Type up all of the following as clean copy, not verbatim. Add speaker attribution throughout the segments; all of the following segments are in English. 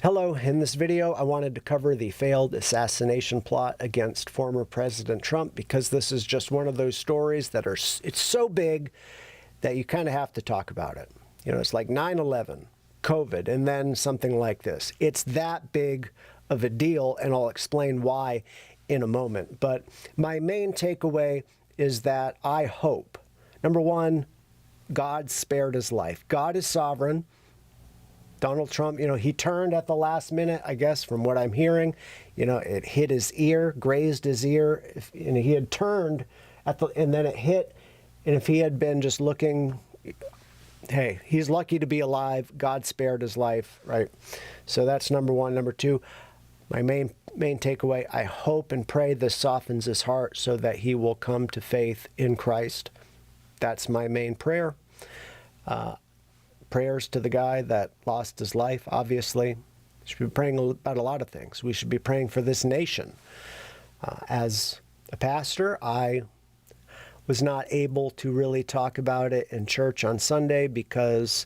Speaker 1: Hello, in this video I wanted to cover the failed assassination plot against former President Trump because this is just one of those stories that it's so big that you kind of have to talk about it. You know, it's like 9/11, COVID, and then something like this. It's that big of a deal, and I'll explain why in a moment. But my main takeaway is that I hope, number one, God spared his life. God is sovereign. Donald Trump, he turned at the last minute, I guess, from what I'm hearing. It hit his ear, grazed his ear, and he had turned and then it hit. And if he had been just looking, hey, he's lucky to be alive. God spared his life, right? So that's number one. Number two, my main takeaway, I hope and pray this softens his heart so that he will come to faith in Christ. That's my main prayer. Prayers to the guy that lost his life, obviously. We should be praying about a lot of things. We should be praying for this nation. As a pastor, I was not able to really talk about it in church on Sunday because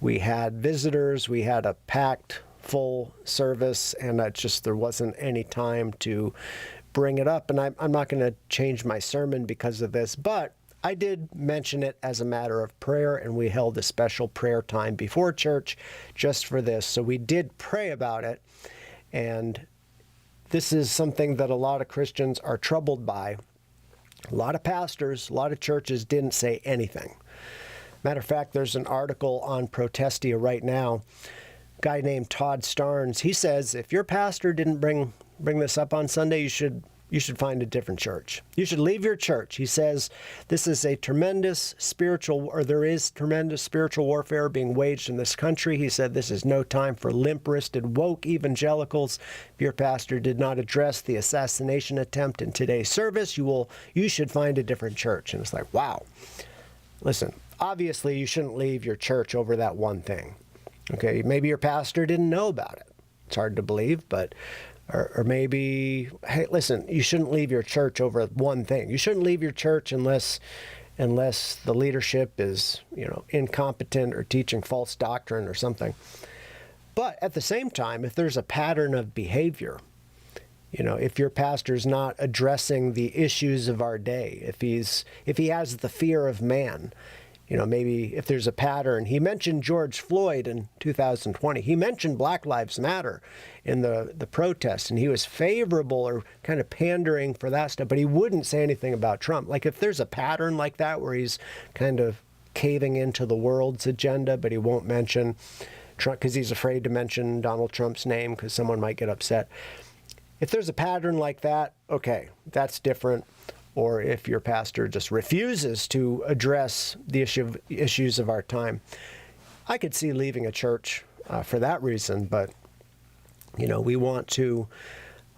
Speaker 1: we had visitors, we had a packed full service, and there wasn't any time to bring it up. And I'm not going to change my sermon because of this, but I did mention it as a matter of prayer, and we held a special prayer time before church just for this. So we did pray about it, and this is something that a lot of Christians are troubled by. A lot of pastors, a lot of churches didn't say anything. Matter of fact, there's an article on Protestia right now. A guy named Todd Starnes, he says, if your pastor didn't bring this up on Sunday, you should find a different church. You should leave your church. He says this is there is tremendous spiritual warfare being waged in this country. He said this is no time for limp-wristed woke evangelicals. If your pastor did not address the assassination attempt in today's service, you should find a different church. And it's like, wow. Listen, obviously you shouldn't leave your church over that one thing. Okay, maybe your pastor didn't know about it. It's hard to believe, but Or maybe, hey, listen, you shouldn't leave your church over one thing. You shouldn't leave your church unless the leadership is, incompetent or teaching false doctrine or something. But at the same time, if there's a pattern of behavior, if your pastor's not addressing the issues of our day, if he has the fear of man, maybe if there's a pattern. He mentioned George Floyd in 2020. He mentioned Black Lives Matter in the protests, and he was favorable or kind of pandering for that stuff, but he wouldn't say anything about Trump. Like if there's a pattern like that where he's kind of caving into the world's agenda, but he won't mention Trump because he's afraid to mention Donald Trump's name because someone might get upset. If there's a pattern like that, okay, that's different. Or if your pastor just refuses to address the issues of our time. I could see leaving a church for that reason, but, we want to,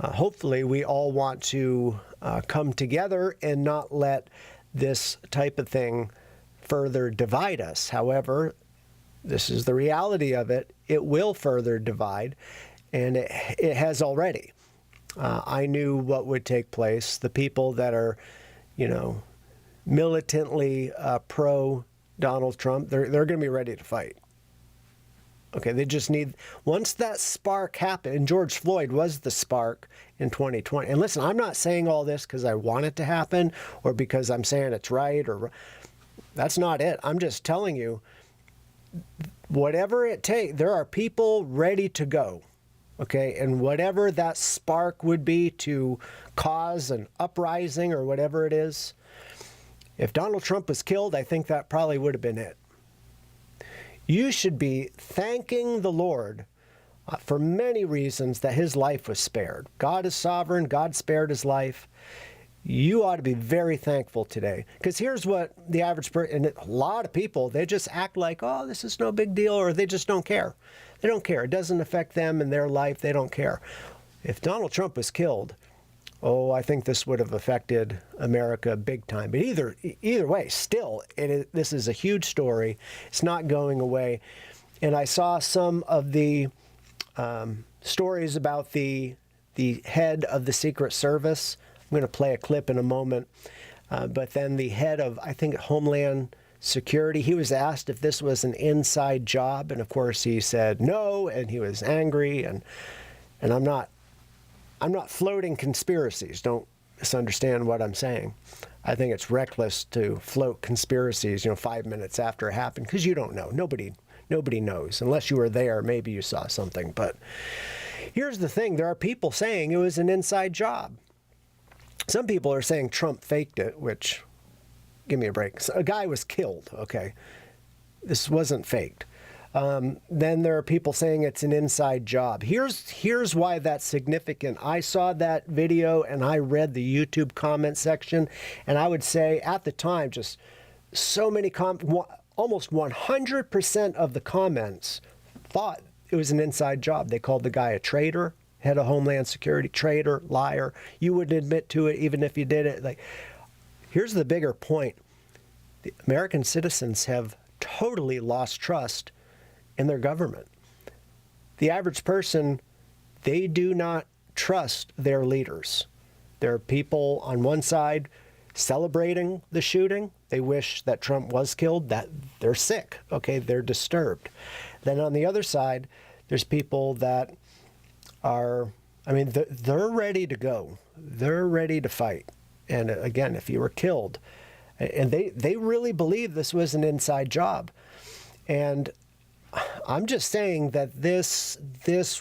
Speaker 1: hopefully we all want to come together and not let this type of thing further divide us. However, this is the reality of it. It will further divide, and it has already. I knew what would take place. The people that are, militantly pro Donald Trump, they're going to be ready to fight. Okay, they just need, once that spark happened, and George Floyd was the spark in 2020. And listen, I'm not saying all this because I want it to happen or because I'm saying it's right, or that's not it. I'm just telling you, whatever it takes, there are people ready to go. Okay, and whatever that spark would be to cause an uprising or whatever it is, if Donald Trump was killed, I think that probably would have been it. You should be thanking the Lord for many reasons that his life was spared. God is sovereign. God spared his life. You ought to be very thankful today. Because here's what the average person, and a lot of people, they just act like, oh, this is no big deal, or they just don't care. They don't care. It doesn't affect them and their life. They don't care. If Donald Trump was killed, I think this would have affected America big time. But either way, still, this is a huge story. It's not going away. And I saw some of the stories about the head of the Secret Service. I'm going to play a clip in a moment. But then the head of, I think, Homeland Security. He was asked if this was an inside job, and of course he said no, and he was angry. And I'm not floating conspiracies. Don't misunderstand what I'm saying. I think it's reckless to float conspiracies, 5 minutes after it happened, because you don't know. Nobody knows unless you were there. Maybe you saw something. But here's the thing: there are people saying it was an inside job. Some people are saying Trump faked it, which, give me a break. A guy was killed, okay? This wasn't faked. Then there are people saying it's an inside job. Here's why that's significant. I saw that video and I read the YouTube comment section, and I would say at the time, just so many almost 100% of the comments thought it was an inside job. They called the guy a traitor, head of Homeland Security, traitor, liar. You wouldn't admit to it even if you did it. Here's the bigger point. The American citizens have totally lost trust in their government. The average person, they do not trust their leaders. There are people on one side celebrating the shooting. They wish that Trump was killed, that they're sick, okay? They're disturbed. Then on the other side, there's people that are, they're ready to go. They're ready to fight. And again, if you were killed, and they really believe this was an inside job. And I'm just saying that this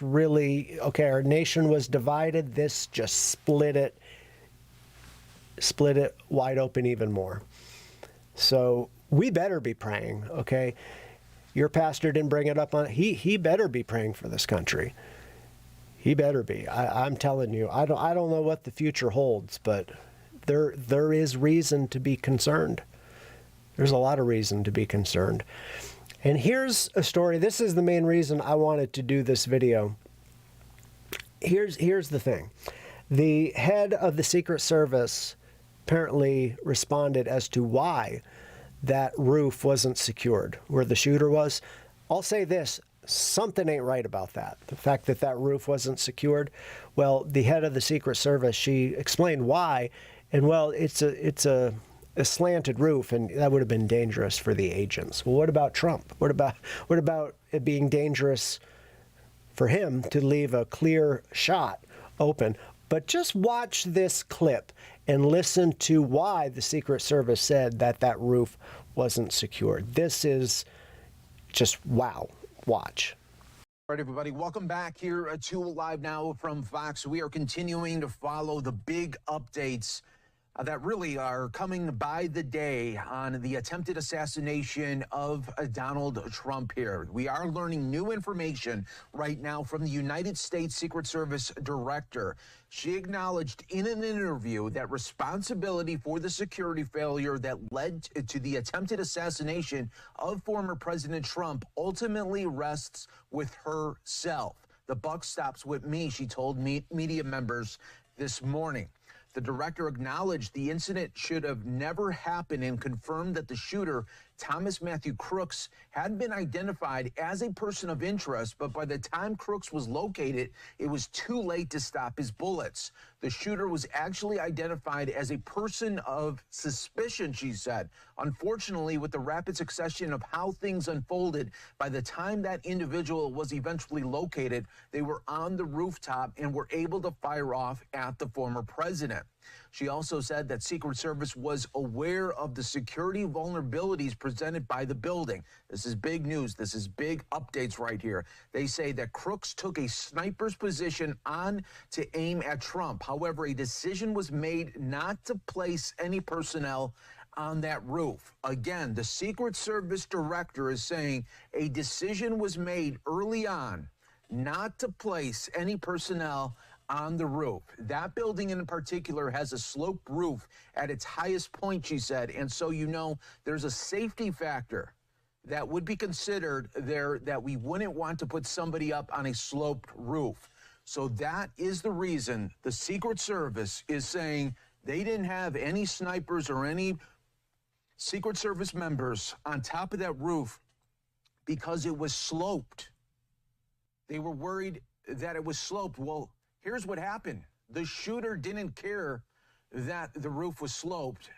Speaker 1: really, okay, our nation was divided. This just split it wide open even more. So we better be praying, okay? Your pastor didn't bring it up on, he better be praying for this country. He better be. I'm telling you, I don't know what the future holds, but there is reason to be concerned. There's a lot of reason to be concerned. And here's a story. This is the main reason I wanted to do this video. Here's the thing. The head of the Secret Service apparently responded as to why that roof wasn't secured, where the shooter was. I'll say this, something ain't right about that. The fact that that roof wasn't secured. Well, the head of the Secret Service, she explained why. And well, it's a slanted roof, and that would have been dangerous for the agents. Well, what about Trump? What about it being dangerous for him to leave a clear shot open? But just watch this clip and listen to why the Secret Service said that that roof wasn't secured. This is just wow. Watch.
Speaker 2: All right, everybody, welcome back here to Live Now from Fox. We are continuing to follow the big updates that really are coming by the day on the attempted assassination of Donald Trump here. We are learning new information right now from the United States Secret Service director. She acknowledged in an interview that responsibility for the security failure that led to the attempted assassination of former President Trump ultimately rests with herself. The buck stops with me, she told media members this morning. The director acknowledged the incident should have never happened and confirmed that the shooter, Thomas Matthew Crooks, had been identified as a person of interest, but by the time Crooks was located, it was too late to stop his bullets. The shooter was actually identified as a person of suspicion, she said. Unfortunately, with the rapid succession of how things unfolded, by the time that individual was eventually located, they were on the rooftop and were able to fire off at the former president. She also said that Secret Service was aware of the security vulnerabilities presented by the building. This is big news. This is big updates right here. They say that Crooks took a sniper's position on to aim at Trump. However, a decision was made not to place any personnel on that roof. Again, the Secret Service director is saying a decision was made early on not to place any personnel on the roof. That building in particular has a sloped roof at its highest point, she said, and so there's a safety factor that would be considered there that we wouldn't want to put somebody up on a sloped roof. So that is the reason the Secret Service is saying they didn't have any snipers or any Secret Service members on top of that roof because it was sloped. They were worried that it was sloped. Well, here's what happened. The shooter didn't care that the roof was sloped.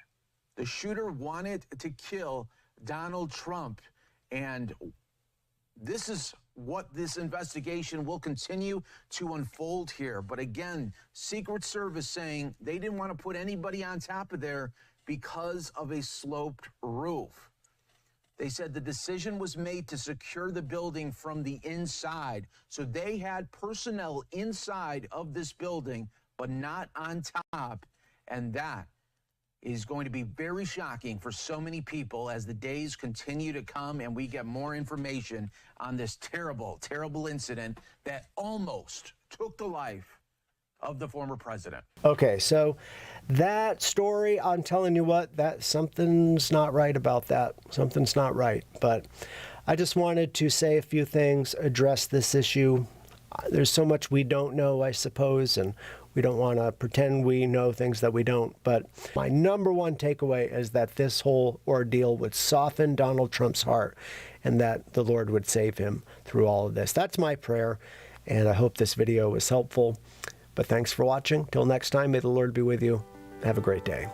Speaker 2: The shooter wanted to kill Donald Trump. And this is what this investigation will continue to unfold here. But again, Secret Service saying they didn't want to put anybody on top of there because of a sloped roof. They said the decision was made to secure the building from the inside. So they had personnel inside of this building, but not on top. And that is going to be very shocking for so many people as the days continue to come and we get more information on this terrible, terrible incident that almost took the life of the former president.
Speaker 1: Okay, so that story, I'm telling you what, that something's not right about that. Something's not right. But I just wanted to say a few things, address this issue. There's so much we don't know, I suppose, and we don't want to pretend we know things that we don't. But my number one takeaway is that this whole ordeal would soften Donald Trump's heart and that the Lord would save him through all of this. That's my prayer, and I hope this video was helpful. But thanks for watching. Till next time, may the Lord be with you. Have a great day.